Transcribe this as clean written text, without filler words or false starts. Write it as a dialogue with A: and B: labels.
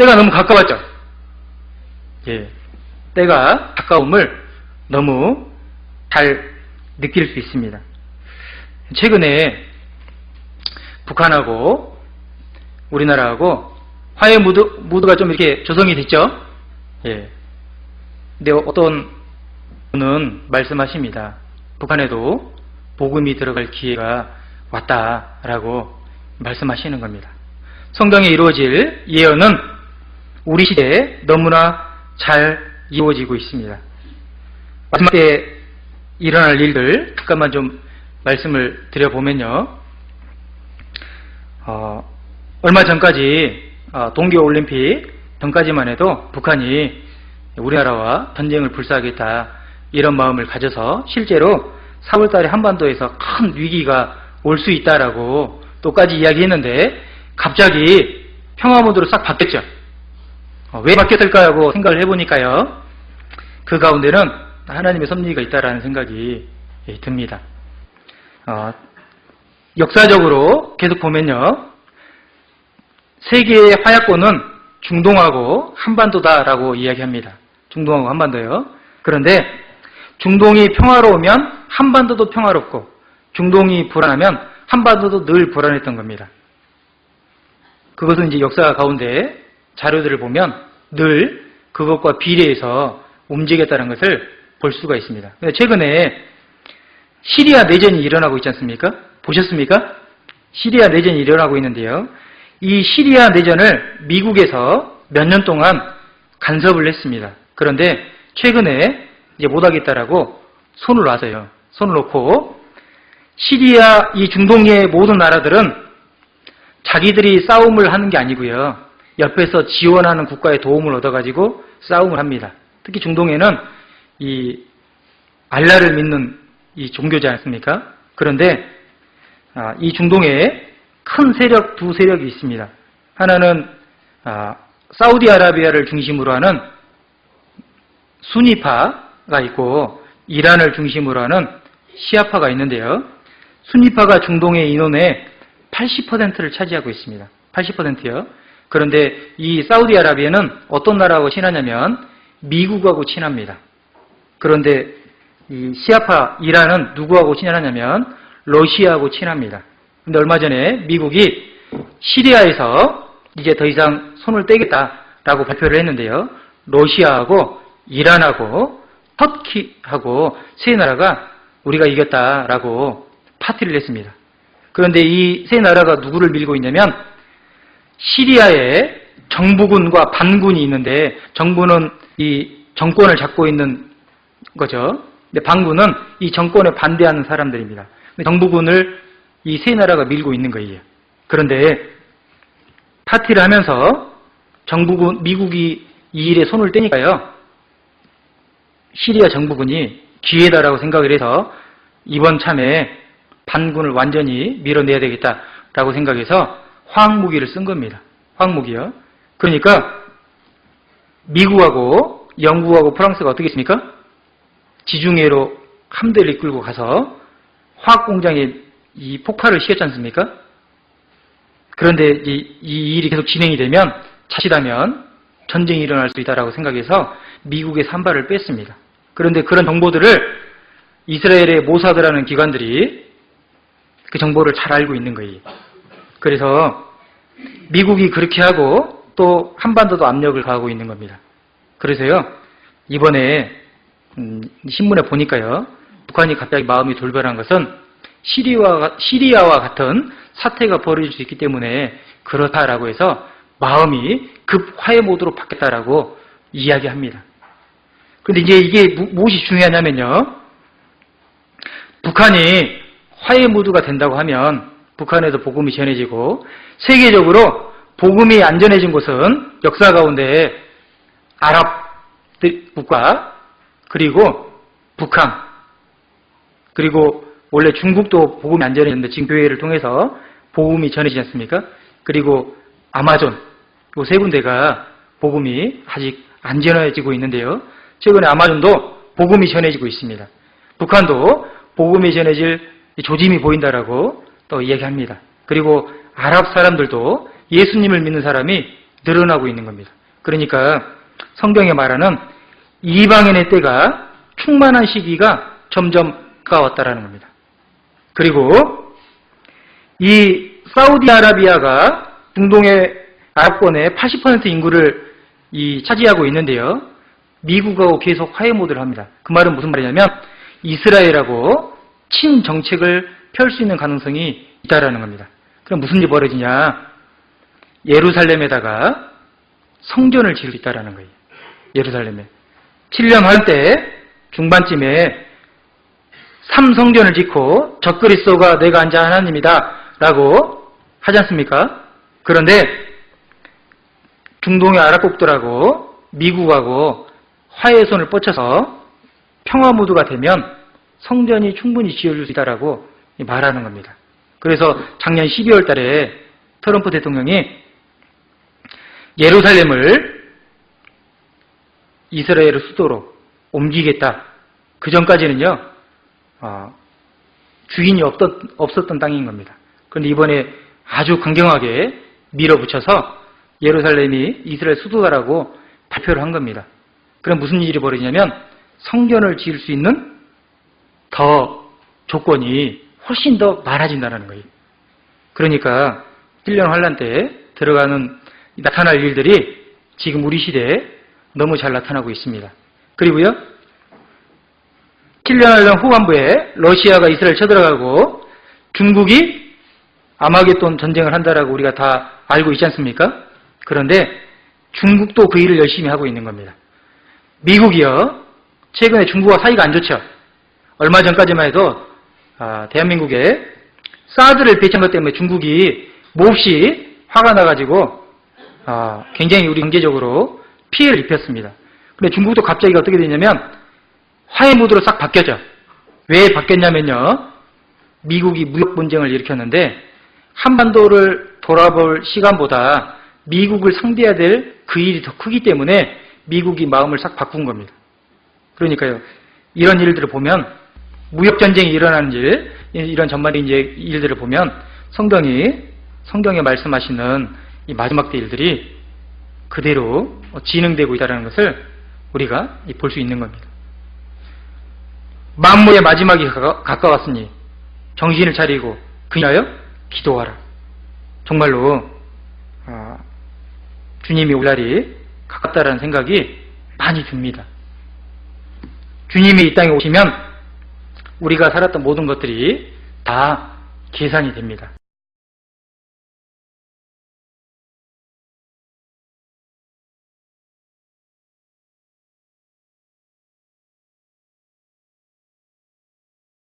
A: 때가 너무 가까웠죠. 예, 때가 가까움을 너무 잘 느낄 수 있습니다. 최근에 북한하고 우리나라하고 화해 무드가 좀 이렇게 조성이 됐죠. 예. 근데 어떤 분은 말씀하십니다. 북한에도 복음이 들어갈 기회가 왔다라고 말씀하시는 겁니다. 성경에 이루어질 예언은 우리 시대에 너무나 잘 이루어지고 있습니다. 마지막 때 일어날 일들 잠깐만 좀 말씀을 드려보면요. 얼마 전까지 동계올림픽 전까지만 해도 북한이 우리나라와 전쟁을 불사하겠다 이런 마음을 가져서 실제로 4월달에 한반도에서 큰 위기가 올 수 있다라고 또까지 이야기했는데 갑자기 평화모드로 싹 바뀌었죠. 왜 바뀌었을까 하고 생각을 해보니까요. 그 가운데는 하나님의 섭리가 있다라는 생각이 듭니다. 역사적으로 계속 보면요. 세계의 화약고는 중동하고 한반도다라고 이야기합니다. 중동하고 한반도요. 그런데 중동이 평화로우면 한반도도 평화롭고 중동이 불안하면 한반도도 늘 불안했던 겁니다. 그것은 이제 역사 가운데 자료들을 보면 늘 그것과 비례해서 움직였다는 것을 볼 수가 있습니다. 근데 최근에 시리아 내전이 일어나고 있지 않습니까? 보셨습니까? 시리아 내전이 일어나고 있는데요. 이 시리아 내전을 미국에서 몇 년 동안 간섭을 했습니다. 그런데 최근에 이제 못하겠다라고 손을 놔서요. 손을 놓고 시리아 이 중동의 모든 나라들은 자기들이 싸움을 하는 게 아니고요. 옆에서 지원하는 국가의 도움을 얻어가지고 싸움을 합니다. 특히 중동에는 이 알라를 믿는 이 종교지 않습니까? 그런데 이 중동에 큰 세력, 두 세력이 있습니다. 하나는 사우디아라비아를 중심으로 하는 수니파가 있고 이란을 중심으로 하는 시아파가 있는데요. 수니파가 중동의 인원의 80%를 차지하고 있습니다. 80%요. 그런데 이 사우디아라비아는 어떤 나라하고 친하냐면 미국하고 친합니다. 그런데 이 시아파 이란은 누구하고 친하냐면 러시아하고 친합니다. 근데 얼마 전에 미국이 시리아에서 이제 더 이상 손을 떼겠다라고 발표를 했는데요. 러시아하고 이란하고 터키하고 세 나라가 우리가 이겼다라고 파티를 했습니다. 그런데 이 세 나라가 누구를 밀고 있냐면 시리아에 정부군과 반군이 있는데 정부는 이 정권을 잡고 있는 거죠. 근데 반군은 이 정권에 반대하는 사람들입니다. 정부군을 이 세 나라가 밀고 있는 거예요. 그런데 파티를 하면서 정부군, 미국이 이 일에 손을 떼니까요. 시리아 정부군이 기회다라고 생각을 해서 이번 참에 반군을 완전히 밀어내야 되겠다라고 생각해서 화학무기를 쓴 겁니다. 화학무기요. 그러니까 미국하고 영국하고 프랑스가 어떻게 했습니까? 지중해로 함대를 이끌고 가서 화학공장에 이 폭발을 시켰지 않습니까? 그런데 이 일이 계속 진행이 되면 자칫하면 전쟁이 일어날 수 있다라고 생각해서 미국의 산발을 뺐습니다. 그런데 그런 정보들을 이스라엘의 모사드라는 기관들이 그 정보를 잘 알고 있는 거예요. 그래서 미국이 그렇게 하고 또 한반도도 압력을 가하고 있는 겁니다. 그래서요, 이번에 신문에 보니까요, 북한이 갑자기 마음이 돌변한 것은 시리아와 같은 사태가 벌어질 수 있기 때문에 그렇다라고 해서 마음이 급 화해 모드로 바뀌었다라고 이야기합니다. 그런데 이제 이게 무엇이 중요하냐면요, 북한이 화해 모드가 된다고 하면 북한에도 복음이 전해지고 세계적으로 복음이 안전해진 곳은 역사 가운데 아랍 국가 그리고 북한 그리고 원래 중국도 복음이 안전해졌는데 지금 교회를 통해서 복음이 전해지지 않습니까? 그리고 아마존 이 세 군데가 복음이 아직 안 전해지고 있는데요. 최근에 아마존도 복음이 전해지고 있습니다. 북한도 복음이 전해질 조짐이 보인다라고 또 이야기합니다. 그리고 아랍 사람들도 예수님을 믿는 사람이 늘어나고 있는 겁니다. 그러니까 성경에 말하는 이방인의 때가 충만한 시기가 점점 가까웠다라는 겁니다. 그리고 이 사우디아라비아가 중동의 아랍권의 80% 인구를 차지하고 있는데요. 미국하고 계속 화해 모드를 합니다. 그 말은 무슨 말이냐면 이스라엘하고 친정책을 펼 수 있는 가능성이 있다라는 겁니다. 그럼 무슨 일이 벌어지냐? 예루살렘에다가 성전을 지을 수 있다라는 거예요. 예루살렘에. 7년 한때 중반쯤에 3성전을 짓고 적그리스도가 내가 앉아 하나님이다 라고 하지 않습니까? 그런데 중동의 아랍국들하고 미국하고 화해의 손을 뻗쳐서 평화 모드가 되면 성전이 충분히 지어줄 수 있다라고 말하는 겁니다. 그래서 작년 12월 달에 트럼프 대통령이 예루살렘을 이스라엘의 수도로 옮기겠다. 그 전까지는요, 주인이 없었던 땅인 겁니다. 그런데 이번에 아주 강경하게 밀어붙여서 예루살렘이 이스라엘 수도다라고 발표를 한 겁니다. 그럼 무슨 일이 벌어지냐면 성전을 지을 수 있는 더 조건이 훨씬 더 많아진다는 거예요. 그러니까 1년 환란 때 나타날 일들이 지금 우리 시대에 너무 잘 나타나고 있습니다. 그리고요, 7년 환란 후반부에 러시아가 이스라엘 쳐들어가고 중국이 아마겟돈 전쟁을 한다라고 우리가 다 알고 있지 않습니까? 그런데 중국도 그 일을 열심히 하고 있는 겁니다. 미국이요, 최근에 중국과 사이가 안 좋죠. 얼마 전까지만 해도 대한민국에 사드를 배치한 것 때문에 중국이 몹시 화가 나가지고 굉장히 우리 경제적으로 피해를 입혔습니다. 근데 중국도 갑자기 어떻게 되냐면 화해 모드로 싹 바뀌었죠. 왜 바뀌었냐면요, 미국이 무역 분쟁을 일으켰는데 한반도를 돌아볼 시간보다 미국을 상대해야 될 그 일이 더 크기 때문에 미국이 마음을 싹 바꾼 겁니다. 그러니까요, 이런 일들을 보면, 무역 전쟁이 일어나는 일, 이런 전반적인 일들을 보면 성경에 말씀하시는 이 마지막 때 일들이 그대로 진행되고 있다는 것을 우리가 볼 수 있는 겁니다. 만물의 마지막이 가까웠으니 정신을 차리고 그리하여 기도하라. 정말로 주님이 올 날이 가깝다라는 생각이 많이 듭니다. 주님이 이 땅에 오시면 우리가 살았던 모든 것들이 다 계산이 됩니다.